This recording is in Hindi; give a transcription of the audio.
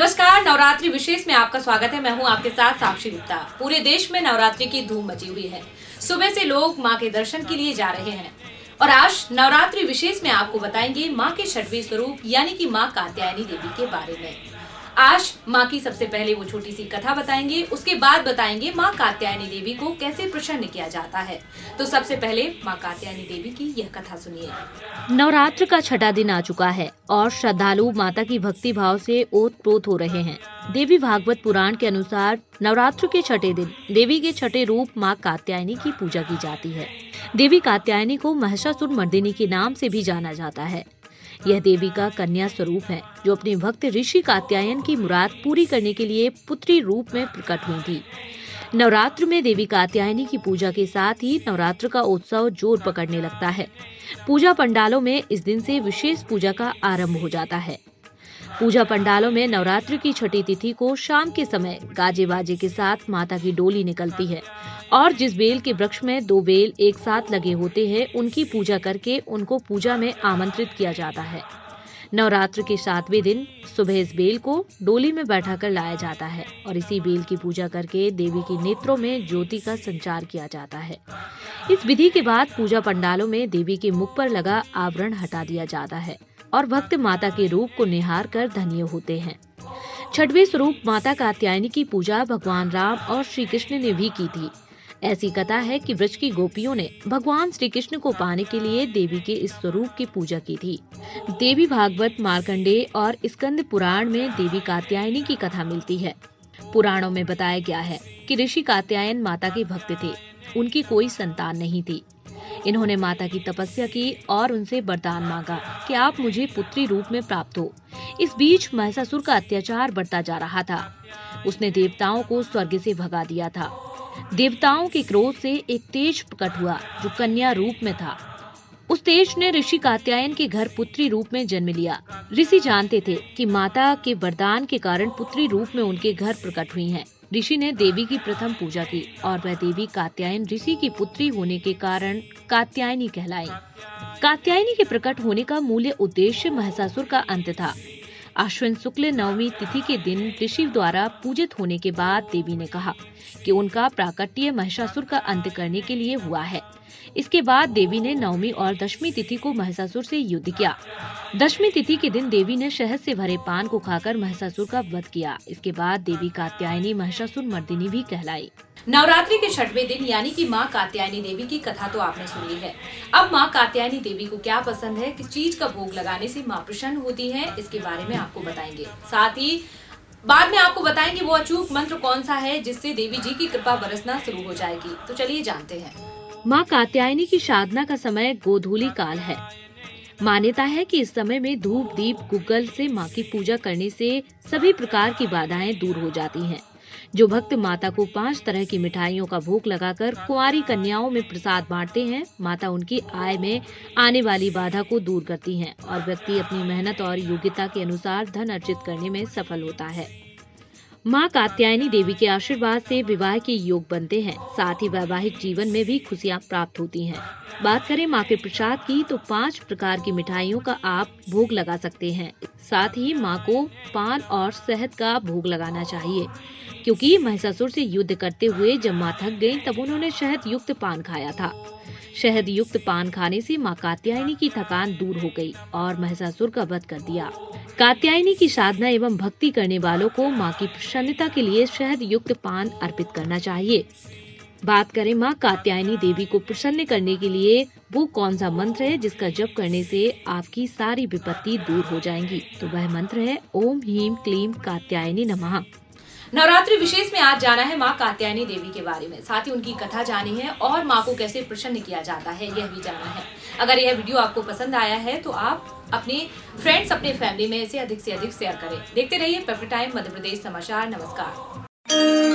नमस्कार, नवरात्रि विशेष में आपका स्वागत है। मैं हूं आपके साथ साक्षी गुप्ता। पूरे देश में नवरात्रि की धूम मची हुई है। सुबह से लोग मां के दर्शन के लिए जा रहे हैं और आज नवरात्रि विशेष में आपको बताएंगे मां के छठवें स्वरूप यानी कि मां कात्यायनी देवी के बारे में। आज मां की सबसे पहले वो छोटी सी कथा बताएंगे, उसके बाद बताएंगे मां कात्यायनी देवी को कैसे प्रसन्न किया जाता है। तो सबसे पहले मां कात्यायनी देवी की यह कथा सुनिए। नवरात्र का छठा दिन आ चुका है और श्रद्धालु माता की भक्ति भाव से ओतप्रोत हो रहे हैं। देवी भागवत पुराण के अनुसार नवरात्र के छठे दिन देवी के छठे रूप मां कात्यायनी की पूजा की जाती है। देवी कात्यायनी को महिषासुर मर्दिनी के नाम से भी जाना जाता है। यह देवी का कन्या स्वरूप है जो अपने भक्त ऋषि कात्यायन की मुराद पूरी करने के लिए पुत्री रूप में प्रकट हुई थी। नवरात्र में देवी कात्यायनी की पूजा के साथ ही नवरात्र का उत्सव जोर पकड़ने लगता है। पूजा पंडालों में इस दिन से विशेष पूजा का आरंभ हो जाता है। पूजा पंडालों में नवरात्र की छठी तिथि को शाम के समय गाजे बाजे के साथ माता की डोली निकलती है और जिस बेल के वृक्ष में दो बेल एक साथ लगे होते हैं उनकी पूजा करके उनको पूजा में आमंत्रित किया जाता है। नवरात्र के 7वें दिन सुबह इस बेल को डोली में बैठाकर लाया जाता है और इसी बेल की पूजा करके देवी के नेत्रों में ज्योति का संचार किया जाता है। इस विधि के बाद पूजा पंडालों में देवी के मुख पर लगा आवरण हटा दिया जाता है और भक्त माता के रूप को निहार कर धन्य होते हैं। छठवें स्वरूप माता कात्यायनी की पूजा भगवान राम और श्री कृष्ण ने भी की थी। ऐसी कथा है कि ब्रज की गोपियों ने भगवान श्री कृष्ण को पाने के लिए देवी के इस स्वरूप की पूजा की थी। देवी भागवत, मार्कंडेय और स्कंद पुराण में देवी कात्यायनी की कथा मिलती है। पुराणों में बताया गया है कि ऋषि कात्यायन माता के भक्त थे। उनकी कोई संतान नहीं थी। इन्होंने माता की तपस्या की और उनसे वरदान मांगा कि आप मुझे पुत्री रूप में प्राप्त हो। इस बीच महिषासुर का अत्याचार बढ़ता जा रहा था। उसने देवताओं को स्वर्ग से भगा दिया था। देवताओं के क्रोध से एक तेज प्रकट हुआ जो कन्या रूप में था। उस तेज ने ऋषि कात्यायन के घर पुत्री रूप में जन्म लिया। ऋषि जानते थे कि माता के वरदान के कारण पुत्री रूप में उनके घर प्रकट हुई हैं। ऋषि ने देवी की प्रथम पूजा की और वह देवी कात्यायन ऋषि की पुत्री होने के कारण कात्यायनी कहलाई। कात्यायनी के प्रकट होने का मूल उद्देश्य महिषासुर का अंत था। आश्विन शुक्ल नवमी तिथि के दिन ऋषि द्वारा पूजित होने के बाद देवी ने कहा कि उनका प्राकट्य महिषासुर का अंत करने के लिए हुआ है। इसके बाद देवी ने नवमी और दशमी तिथि को महिषासुर से युद्ध किया। दशमी तिथि के दिन देवी ने शहद से भरे पान को खाकर महिषासुर का वध किया। इसके बाद देवी कात्यायनी महिषासुर मर्दिनी भी कहलाई। नवरात्रि के छठवें दिन यानी कि मां कात्यायनी देवी की कथा तो आपने सुन ली है। अब मां कात्यायनी देवी को क्या पसंद है, किस चीज का भोग लगाने से मां प्रसन्न होती है, इसके बारे में आपको बताएंगे। साथ ही बाद में आपको बताएंगे वो अचूक मंत्र कौन सा है जिससे देवी जी की कृपा बरसना शुरू हो जाएगी। तो चलिए जानते हैं। मां कात्यायनी की साधना का समय गोधूली काल है। मान्यता है कि इस समय में धूप, दीप, गुग्गल से मां की पूजा करने से सभी प्रकार की बाधाएं दूर हो जाती हैं। जो भक्त माता को 5 तरह की मिठाइयों का भोग लगाकर कुंवारी कन्याओं में प्रसाद बांटते हैं, माता उनकी आय में आने वाली बाधा को दूर करती हैं और व्यक्ति अपनी मेहनत और योग्यता के अनुसार धन अर्जित करने में सफल होता है। मां कात्यायनी देवी के आशीर्वाद से विवाह के योग बनते हैं, साथ ही वैवाहिक जीवन में भी खुशियां प्राप्त होती हैं। बात करें मां के प्रसाद की तो 5 प्रकार की मिठाइयों का आप भोग लगा सकते हैं। साथ ही मां को पान और शहद का भोग लगाना चाहिए, क्योंकि महिषासुर से युद्ध करते हुए जब मां थक गईं, तब उन्होंने शहद युक्त पान खाया था। शहद युक्त पान खाने से मां कात्यायनी की थकान दूर हो गई और महिषासुर का वध कर दिया। कात्यायनी की साधना एवं भक्ति करने वालों को मां की प्रसन्नता के लिए शहद युक्त पान अर्पित करना चाहिए। बात करें मां कात्यायनी देवी को प्रसन्न करने के लिए वो कौन सा मंत्र है जिसका जप करने से आपकी सारी विपत्ति दूर हो जाएंगी, तो वह मंत्र है ओम ह्रीं क्लीं कात्यायनी नमः। नवरात्रि विशेष में आज जाना है मां कात्यायनी देवी के बारे में, साथ ही उनकी कथा जानी है और मां को कैसे प्रसन्न किया जाता है यह भी जाना है। अगर यह वीडियो आपको पसंद आया है तो आप अपने फ्रेंड्स, अपने फैमिली में इसे अधिक से अधिक शेयर करें। देखते रहिए पेपर टाइम मध्य प्रदेश समाचार। नमस्कार।